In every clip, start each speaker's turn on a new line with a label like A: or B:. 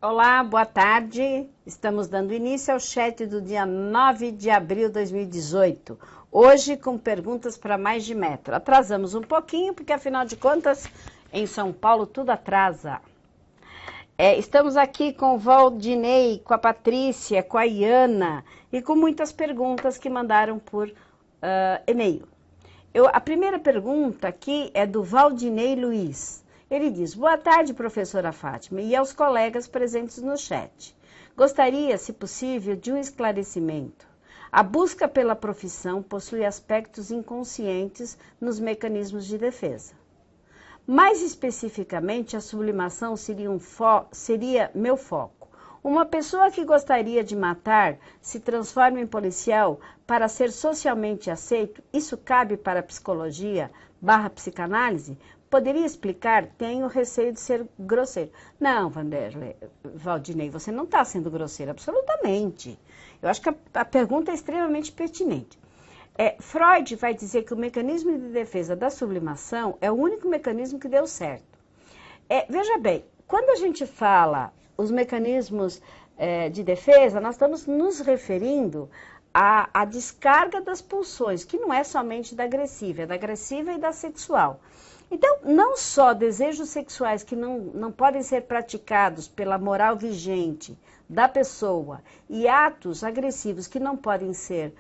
A: Olá, boa tarde. Estamos dando início ao chat do dia 9 de abril de 2018. Hoje com perguntas para mais de metro. Atrasamos um pouquinho, porque afinal de contas, em São Paulo tudo atrasa. Estamos aqui com o Valdinei, com a Patrícia, com a Iana e com muitas perguntas que mandaram por e-mail. A primeira pergunta aqui é do Valdinei Luiz. Ele diz: boa tarde, professora Fátima, e aos colegas presentes no chat. Gostaria, se possível, de um esclarecimento. A busca pela profissão possui aspectos inconscientes nos mecanismos de defesa. Mais especificamente, a sublimação seria meu foco. Uma pessoa que gostaria de matar se transforma em policial para ser socialmente aceito? Isso cabe para a psicologia/psicanálise? Poderia explicar? Tenho receio de ser grosseiro. Não, Valdinei, você não está sendo grosseiro, absolutamente. Eu acho que a pergunta é extremamente pertinente. Freud vai dizer que o mecanismo de defesa da sublimação é o único mecanismo que deu certo. Veja bem, quando a gente fala os mecanismos de defesa, nós estamos nos referindo à descarga das pulsões, que não é somente da agressiva, é da agressiva e da sexual. Então, não só desejos sexuais que não podem ser praticados pela moral vigente da pessoa e atos agressivos que não podem ser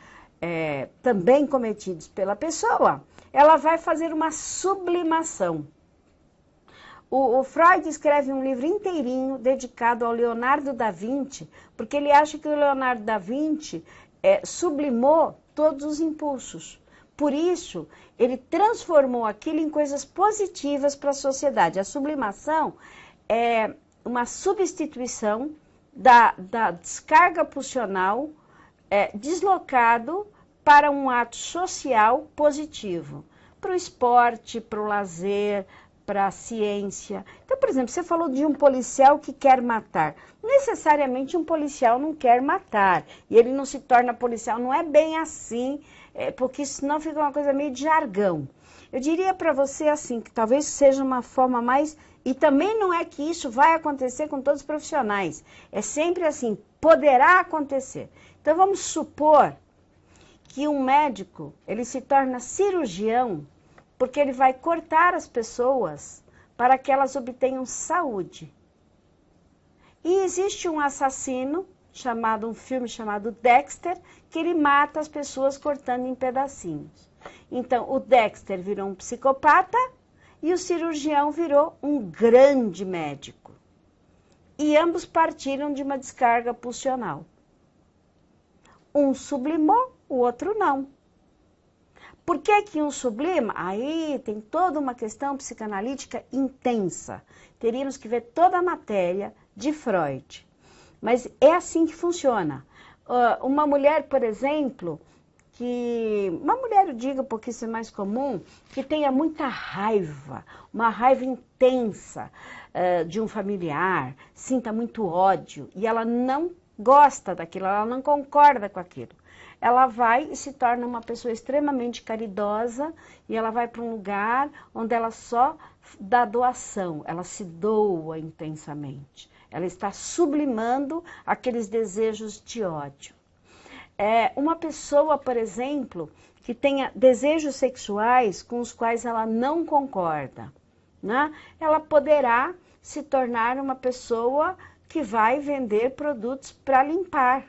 A: também cometidos pela pessoa, ela vai fazer uma sublimação. O Freud escreve um livro inteirinho dedicado ao Leonardo da Vinci, porque ele acha que o Leonardo da Vinci sublimou todos os impulsos. Por isso, ele transformou aquilo em coisas positivas para a sociedade. A sublimação é uma substituição da descarga pulsional deslocado para um ato social positivo, para o esporte, para o lazer, para a ciência. Então, por exemplo, você falou de um policial que quer matar. Necessariamente um policial não quer matar, e ele não se torna policial, não é bem assim, porque senão fica uma coisa meio de jargão. Eu diria para você assim, que talvez seja uma forma mais... E também não é que isso vai acontecer com todos os profissionais. É sempre assim, poderá acontecer. Então vamos supor que um médico, ele se torna cirurgião, porque ele vai cortar as pessoas para que elas obtenham saúde. E existe um assassino, um filme chamado Dexter, que ele mata as pessoas cortando em pedacinhos. Então, o Dexter virou um psicopata e o cirurgião virou um grande médico. E ambos partiram de uma descarga pulsional. Um sublimou, o outro não. Por que que um sublima? Aí tem toda uma questão psicanalítica intensa. Teríamos que ver toda a matéria de Freud. Mas é assim que funciona. Uma mulher, por exemplo, uma mulher, eu digo porque isso é mais comum, que tenha muita raiva, uma raiva intensa de um familiar, sinta muito ódio, e ela não gosta daquilo, ela não concorda com aquilo. Ela vai e se torna uma pessoa extremamente caridosa e ela vai para um lugar onde ela só dá doação, ela se doa intensamente. Ela está sublimando aqueles desejos de ódio. Uma pessoa, por exemplo, que tenha desejos sexuais com os quais ela não concorda, né? Ela poderá se tornar uma pessoa que vai vender produtos para limpar.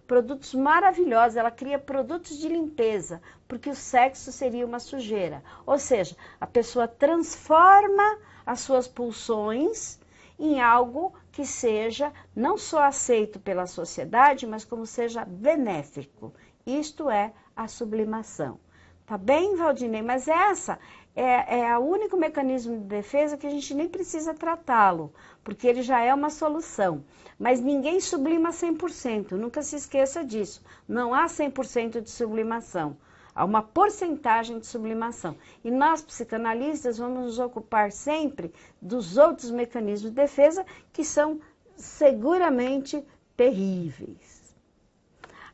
A: Produtos maravilhosos, ela cria produtos de limpeza, porque o sexo seria uma sujeira. Ou seja, a pessoa transforma as suas pulsões em algo que seja não só aceito pela sociedade, mas como seja benéfico. Isto é a sublimação. Tá bem, Valdinei? Mas essa é o único mecanismo de defesa que a gente nem precisa tratá-lo, porque ele já é uma solução. Mas ninguém sublima 100%, nunca se esqueça disso. Não há 100% de sublimação. Há uma porcentagem de sublimação. E nós, psicanalistas, vamos nos ocupar sempre dos outros mecanismos de defesa que são seguramente terríveis.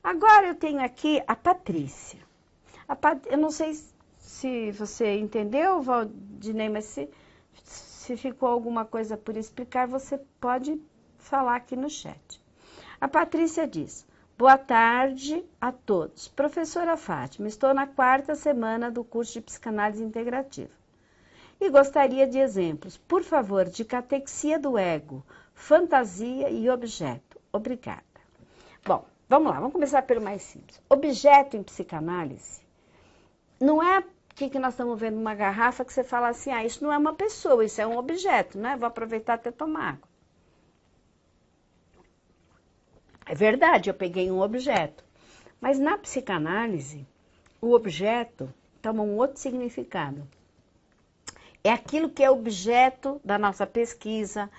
A: Agora eu tenho aqui a Patrícia. Eu não sei se você entendeu, Valdinei, mas se ficou alguma coisa por explicar, você pode falar aqui no chat. A Patrícia diz: boa tarde a todos. Professora Fátima, estou na 4ª semana do curso de Psicanálise Integrativa. E gostaria de exemplos, por favor, de catexia do ego, fantasia e objeto. Obrigada. Bom, vamos lá, vamos começar pelo mais simples. Objeto em psicanálise não é que nós estamos vendo uma garrafa que você fala assim, isso não é uma pessoa, isso é um objeto, né? Vou aproveitar até tomar água. É verdade, eu peguei um objeto. Mas na psicanálise, o objeto toma um outro significado. É aquilo que é objeto da nossa pesquisa,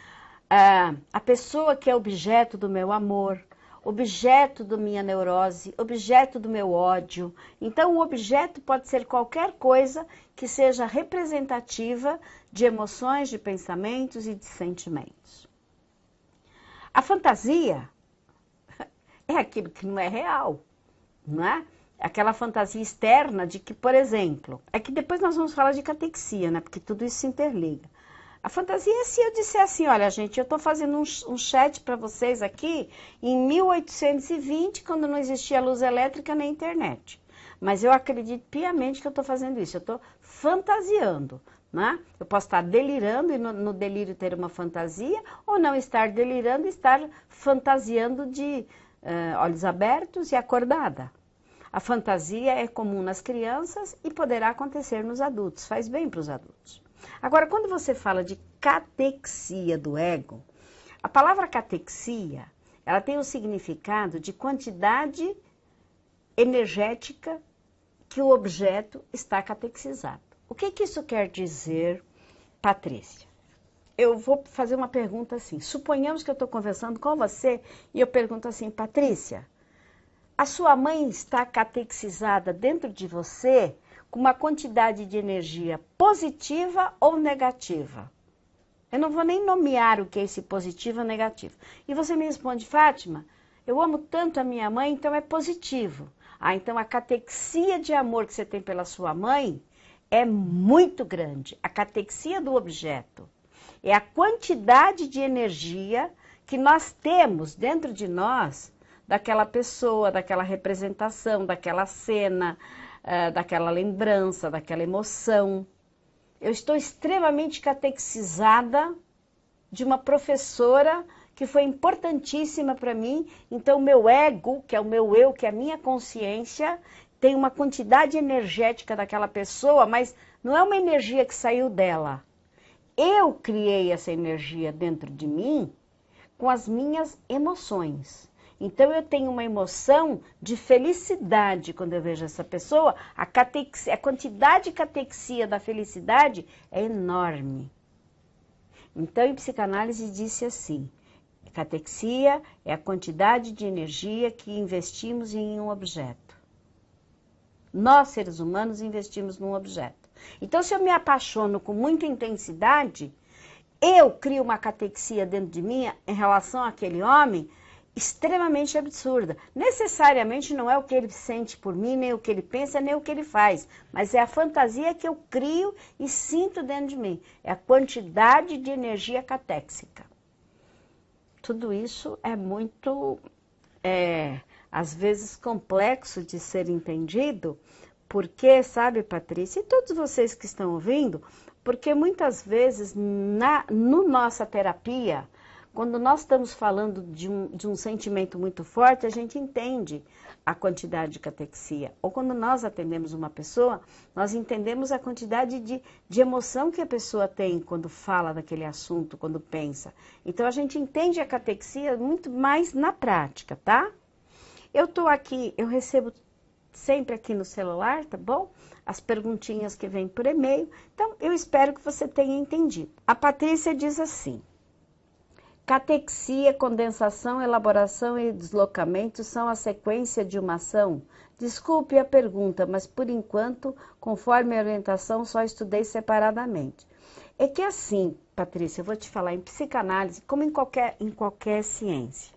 A: a pessoa que é objeto do meu amor, objeto da minha neurose, objeto do meu ódio. Então, o objeto pode ser qualquer coisa que seja representativa de emoções, de pensamentos e de sentimentos. A fantasia é aquilo que não é real, não é? Aquela fantasia externa de que, por exemplo, é que depois nós vamos falar de catexia, né? Porque tudo isso se interliga. A fantasia é se eu disser assim, olha gente, eu estou fazendo um chat para vocês aqui em 1820, quando não existia luz elétrica nem internet. Mas eu acredito piamente que eu estou fazendo isso, eu estou fantasiando, né? Eu posso estar delirando e no delírio ter uma fantasia, ou não estar delirando e estar fantasiando de olhos abertos e acordada. A fantasia é comum nas crianças e poderá acontecer nos adultos, faz bem para os adultos. Agora, quando você fala de catexia do ego, a palavra catexia, ela tem o significado de quantidade energética que o objeto está catexizado. O que isso quer dizer, Patrícia? Eu vou fazer uma pergunta assim, suponhamos que eu estou conversando com você e eu pergunto assim, Patrícia, a sua mãe está catexizada dentro de você com uma quantidade de energia positiva ou negativa? Eu não vou nem nomear o que é esse positivo ou negativo. E você me responde, Fátima, eu amo tanto a minha mãe, então é positivo. Então a catexia de amor que você tem pela sua mãe é muito grande. A catexia do objeto é a quantidade de energia que nós temos dentro de nós daquela pessoa, daquela representação, daquela cena, daquela lembrança, daquela emoção. Eu estou extremamente catexizada de uma professora que foi importantíssima para mim. Então, o meu ego, que é o meu eu, que é a minha consciência, tem uma quantidade energética daquela pessoa, mas não é uma energia que saiu dela. Eu criei essa energia dentro de mim com as minhas emoções. Então, eu tenho uma emoção de felicidade quando eu vejo essa pessoa. A quantidade de catexia da felicidade é enorme. Então, em psicanálise, disse assim, catexia é a quantidade de energia que investimos em um objeto. Nós, seres humanos, investimos num objeto. Então, se eu me apaixono com muita intensidade, eu crio uma catexia dentro de mim em relação àquele homem extremamente absurda. Necessariamente não é o que ele sente por mim, nem o que ele pensa, nem o que ele faz, mas é a fantasia que eu crio e sinto dentro de mim. É a quantidade de energia catéxica. Tudo isso é muito, às vezes, complexo de ser entendido, porque, sabe, Patrícia, e todos vocês que estão ouvindo, porque muitas vezes, no nossa terapia, quando nós estamos falando de um sentimento muito forte, a gente entende a quantidade de catexia. Ou quando nós atendemos uma pessoa, nós entendemos a quantidade de emoção que a pessoa tem quando fala daquele assunto, quando pensa. Então, a gente entende a catexia muito mais na prática, tá? Eu estou aqui, eu recebo sempre aqui no celular, tá bom? As perguntinhas que vêm por e-mail. Então, eu espero que você tenha entendido. A Patrícia diz assim: catexia, condensação, elaboração e deslocamento são a sequência de uma ação? Desculpe a pergunta, mas por enquanto, conforme a orientação, só estudei separadamente. É que assim, Patrícia, eu vou te falar em psicanálise, como em qualquer ciência.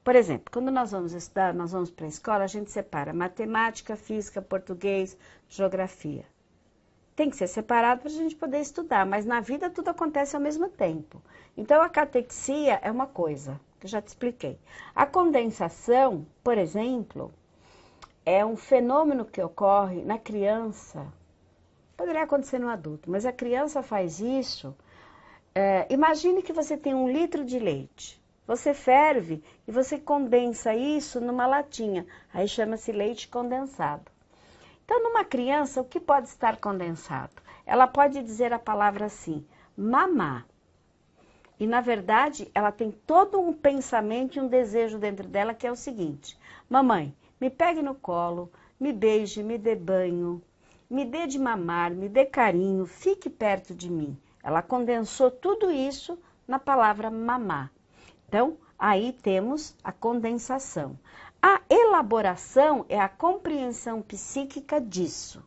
A: Por exemplo, quando nós vamos estudar, nós vamos para a escola, a gente separa matemática, física, português, geografia. tem que ser separado para a gente poder estudar, mas na vida tudo acontece ao mesmo tempo. Então, a catexia é uma coisa, que eu já te expliquei. A condensação, por exemplo, é um fenômeno que ocorre na criança, poderia acontecer no adulto, mas a criança faz isso. Imagine que você tem 1 litro de leite. Você ferve e você condensa isso numa latinha. Aí chama-se leite condensado. Então, numa criança, o que pode estar condensado? Ela pode dizer a palavra assim, mamá. E, na verdade, ela tem todo um pensamento e um desejo dentro dela que é o seguinte. Mamãe, me pegue no colo, me beije, me dê banho, me dê de mamar, me dê carinho, fique perto de mim. Ela condensou tudo isso na palavra mamá. Então, aí temos a condensação. A elaboração é a compreensão psíquica disso.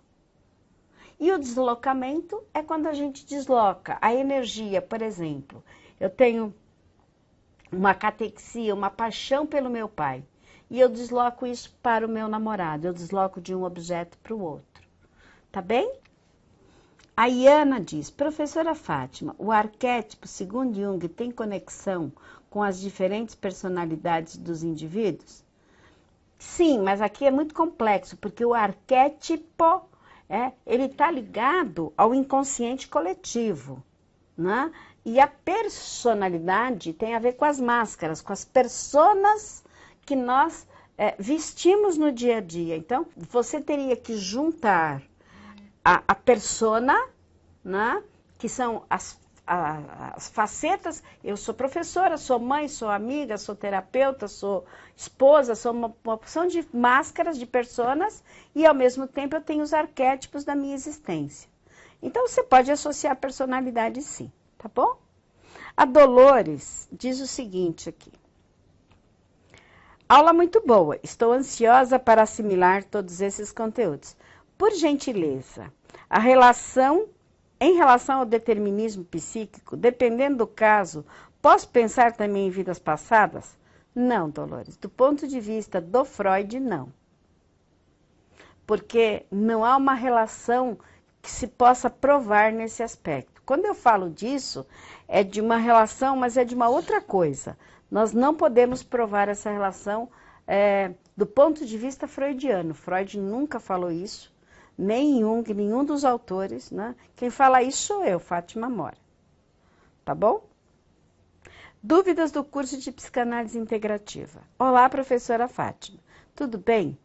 A: E o deslocamento é quando a gente desloca a energia, por exemplo. Eu tenho uma catexia, uma paixão pelo meu pai. E eu desloco isso para o meu namorado. Eu desloco de um objeto para o outro. Tá bem? A Iana diz, professora Fátima, o arquétipo, segundo Jung, tem conexão com as diferentes personalidades dos indivíduos? Sim, mas aqui é muito complexo, porque o arquétipo, ele está ligado ao inconsciente coletivo, né? E a personalidade tem a ver com as máscaras, com as personas que nós vestimos no dia a dia. Então, você teria que juntar a persona, né? Que são as facetas. Eu sou professora, sou mãe, sou amiga, sou terapeuta, sou esposa, sou uma porção de máscaras, de personas, e ao mesmo tempo eu tenho os arquétipos da minha existência. Então você pode associar a personalidade sim, tá bom? A Dolores diz o seguinte aqui. Aula muito boa, estou ansiosa para assimilar todos esses conteúdos. Por gentileza, em relação ao determinismo psíquico, dependendo do caso, posso pensar também em vidas passadas? Não, Dolores. Do ponto de vista do Freud, não. Porque não há uma relação que se possa provar nesse aspecto. Quando eu falo disso, é de uma relação, mas é de uma outra coisa. Nós não podemos provar essa relação do ponto de vista freudiano. Freud nunca falou isso. Nem Jung, nenhum dos autores, né? Quem fala isso sou eu, Fátima Mora. Tá bom? Dúvidas do curso de psicanálise integrativa. Olá, professora Fátima. Tudo bem?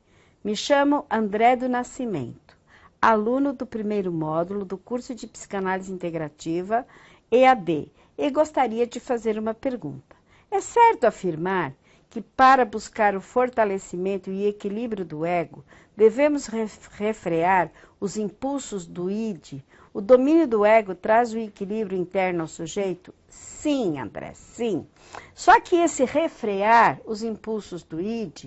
A: Me chamo André do Nascimento, aluno do 1º módulo do curso de psicanálise integrativa, EAD, e gostaria de fazer uma pergunta. É certo afirmar que para buscar o fortalecimento e equilíbrio do ego, devemos refrear os impulsos do id? O domínio do ego traz o equilíbrio interno ao sujeito? Sim, André, sim. Só que esse refrear os impulsos do id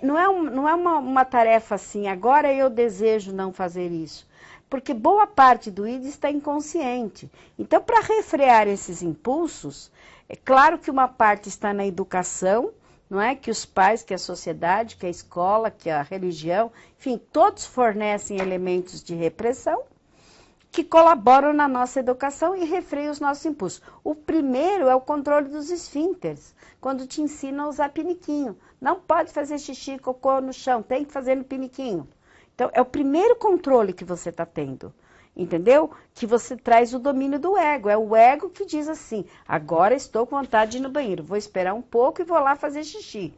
A: não é uma tarefa assim, agora eu desejo não fazer isso. Porque boa parte do id está inconsciente. Então, para refrear esses impulsos, é claro que uma parte está na educação, não é? Que os pais, que a sociedade, que a escola, que a religião, enfim, todos fornecem elementos de repressão que colaboram na nossa educação e refreiam os nossos impulsos. O primeiro é o controle dos esfíncteres, quando te ensinam a usar piniquinho. Não pode fazer xixi, cocô no chão, tem que fazer no piniquinho. Então, é o primeiro controle que você está tendo. Entendeu? Que você traz o domínio do ego. É o ego que diz assim, agora estou com vontade de ir no banheiro, vou esperar um pouco e vou lá fazer xixi.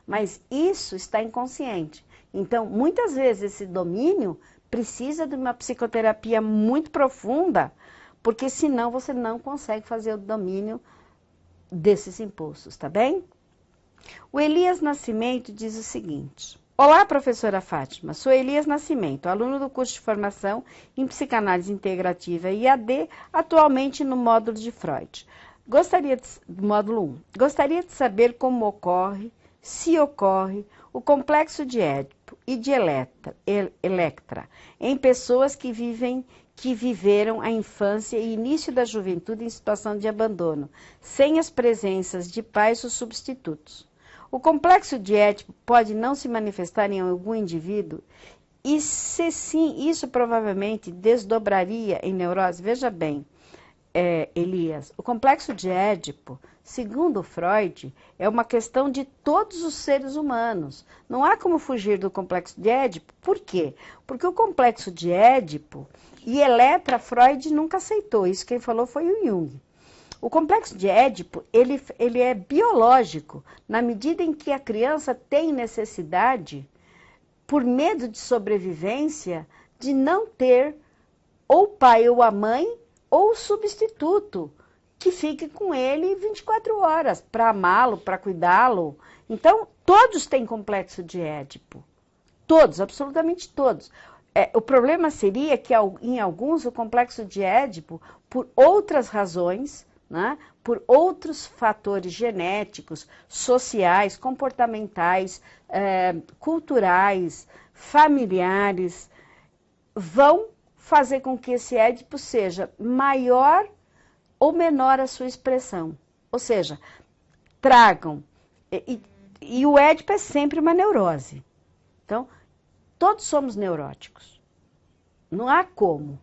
A: Mas isso está inconsciente. Então, muitas vezes esse domínio precisa de uma psicoterapia muito profunda, porque senão você não consegue fazer o domínio desses impulsos, tá bem? O Elias Nascimento diz o seguinte. Olá, professora Fátima. Sou Elias Nascimento, aluno do curso de formação em psicanálise integrativa IAD, atualmente no módulo de Freud. Módulo 1. Gostaria de saber como ocorre, se ocorre, o complexo de Édipo e de Electra em pessoas que viveram a infância e início da juventude em situação de abandono, sem as presenças de pais ou substitutos. O complexo de Édipo pode não se manifestar em algum indivíduo E se sim, isso provavelmente desdobraria em neurose. Veja bem, Elias, o complexo de Édipo, segundo Freud, é uma questão de todos os seres humanos. Não há como fugir do complexo de Édipo. Por quê? Porque o complexo de Édipo e Eletra, Freud nunca aceitou. Isso quem falou foi o Jung. O complexo de Édipo, ele é biológico, na medida em que a criança tem necessidade, por medo de sobrevivência, de não ter ou o pai ou a mãe ou o substituto que fique com ele 24 horas para amá-lo, para cuidá-lo. Então, todos têm complexo de Édipo. Todos, absolutamente todos. O problema seria que em alguns o complexo de Édipo, por outras razões, né, por outros fatores genéticos, sociais, comportamentais, culturais, familiares, vão fazer com que esse Édipo seja maior ou menor a sua expressão. Ou seja, tragam. E o Édipo é sempre uma neurose. Então, todos somos neuróticos. Não há como.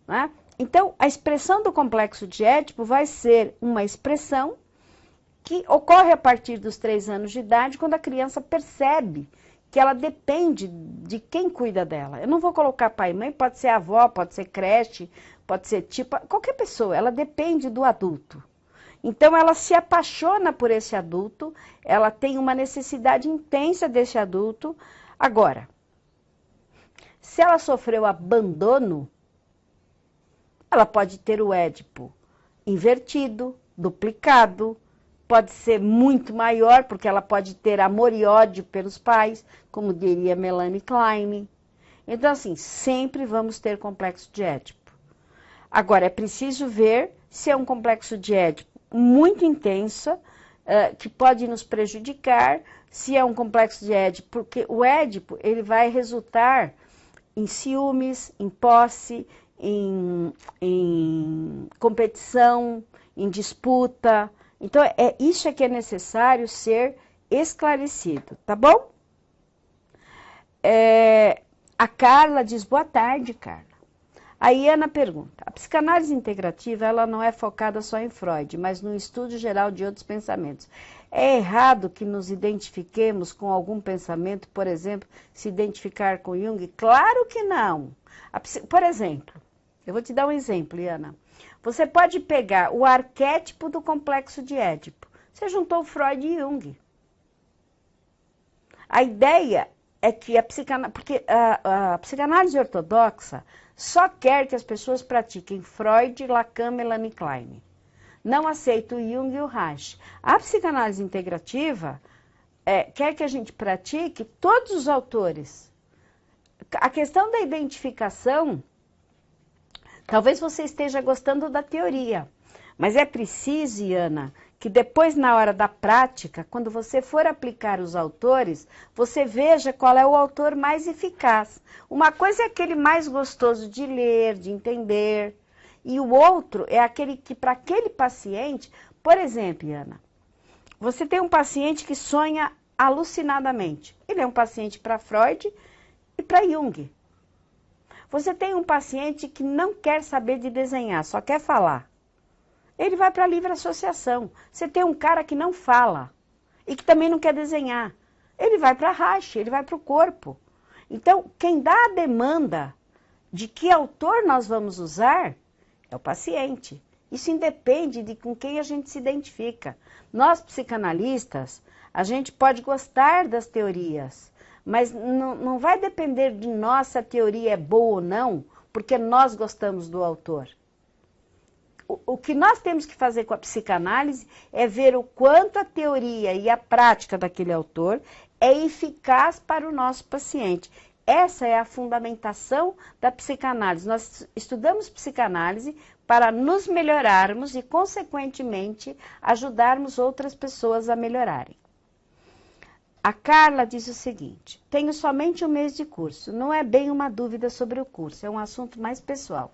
A: Né? Então, a expressão do complexo de Édipo vai ser uma expressão que ocorre a partir dos 3 anos de idade, quando a criança percebe que ela depende de quem cuida dela. Eu não vou colocar pai e mãe, pode ser avó, pode ser creche, pode ser tipo, qualquer pessoa, ela depende do adulto. Então ela se apaixona por esse adulto, ela tem uma necessidade intensa desse adulto. Agora, se ela sofreu abandono, ela pode ter o Édipo invertido, duplicado, pode ser muito maior, porque ela pode ter amor e ódio pelos pais, como diria Melanie Klein. Então, assim, sempre vamos ter complexo de Édipo. Agora, é preciso ver se é um complexo de Édipo muito intenso, que pode nos prejudicar, se é um complexo de Édipo, porque o Édipo, ele vai resultar em ciúmes, em posse, em competição, em disputa. Então, isso é que é necessário ser esclarecido, tá bom? A Carla diz, boa tarde, Carla. A Iana pergunta, a psicanálise integrativa, ela não é focada só em Freud, mas no estudo geral de outros pensamentos. É errado que nos identifiquemos com algum pensamento, por exemplo, se identificar com Jung? Claro que não. Por exemplo, eu vou te dar um exemplo, Iana. Você pode pegar o arquétipo do complexo de Édipo. Você juntou Freud e Jung. A ideia é que a psicanálise ortodoxa só quer que as pessoas pratiquem Freud, Lacan, Melanie Klein. Não aceita o Jung e o Reich. A psicanálise integrativa quer que a gente pratique todos os autores. A questão da identificação, talvez você esteja gostando da teoria, mas é preciso, Iana, que depois, na hora da prática, quando você for aplicar os autores, você veja qual é o autor mais eficaz. Uma coisa é aquele mais gostoso de ler, de entender, e o outro é aquele que, para aquele paciente, por exemplo, Iana, você tem um paciente que sonha alucinadamente. Ele é um paciente para Freud e para Jung. Você tem um paciente que não quer saber de desenhar, só quer falar. Ele vai para a livre associação. Você tem um cara que não fala e que também não quer desenhar. Ele vai para a Reich, ele vai para o corpo. Então, quem dá a demanda de que autor nós vamos usar é o paciente. Isso independe de com quem a gente se identifica. Nós, psicanalistas, a gente pode gostar das teorias, mas não vai depender de nós se a teoria é boa ou não, porque nós gostamos do autor. O que nós temos que fazer com a psicanálise é ver o quanto a teoria e a prática daquele autor é eficaz para o nosso paciente. Essa é a fundamentação da psicanálise. Nós estudamos psicanálise para nos melhorarmos e, consequentemente, ajudarmos outras pessoas a melhorarem. A Carla diz o seguinte, tenho somente 1 mês de curso, não é bem uma dúvida sobre o curso, é um assunto mais pessoal.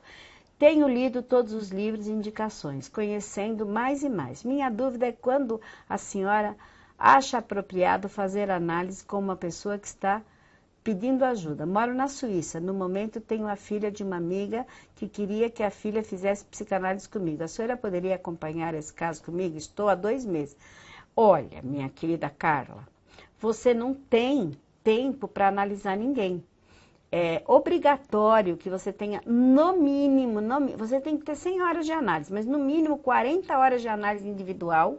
A: Tenho lido todos os livros e indicações, conhecendo mais e mais. Minha dúvida é quando a senhora acha apropriado fazer análise com uma pessoa que está pedindo ajuda. Moro na Suíça. No momento tenho a filha de uma amiga que queria que a filha fizesse psicanálise comigo. A senhora poderia acompanhar esse caso comigo? Estou há 2 meses. Olha, minha querida Carla, você não tem tempo para analisar ninguém. É obrigatório que você tenha, no mínimo, você tem que ter 100 horas de análise, mas no mínimo 40 horas de análise individual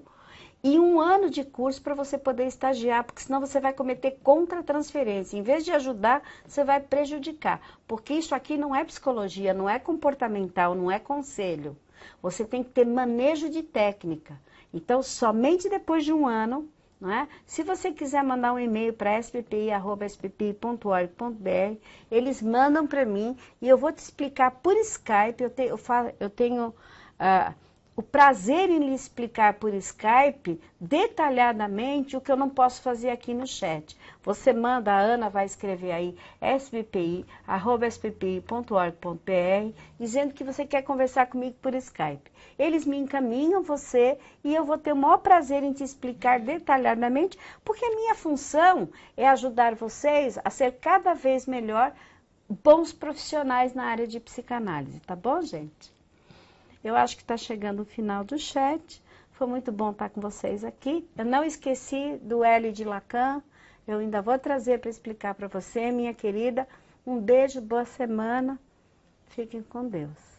A: e 1 ano de curso para você poder estagiar, porque senão você vai cometer contra-transferência. Em vez de ajudar, você vai prejudicar. Porque isso aqui não é psicologia, não é comportamental, não é conselho. Você tem que ter manejo de técnica. Então, somente depois de 1 ano, não é? Se você quiser mandar um e-mail para sppi@sppi.org.br, eles mandam para mim e eu vou te explicar por Skype. Eu tenho o prazer em lhe explicar por Skype detalhadamente o que eu não posso fazer aqui no chat. Você manda, a Ana vai escrever aí sppi@sppi.org.br, dizendo que você quer conversar comigo por Skype. Eles me encaminham você e eu vou ter o maior prazer em te explicar detalhadamente, porque a minha função é ajudar vocês a ser cada vez melhor bons profissionais na área de psicanálise, tá bom, gente? Eu acho que está chegando o final do chat. Foi muito bom estar com vocês aqui. Eu não esqueci do L de Lacan. Eu ainda vou trazer para explicar para você, minha querida. Um beijo, boa semana. Fiquem com Deus.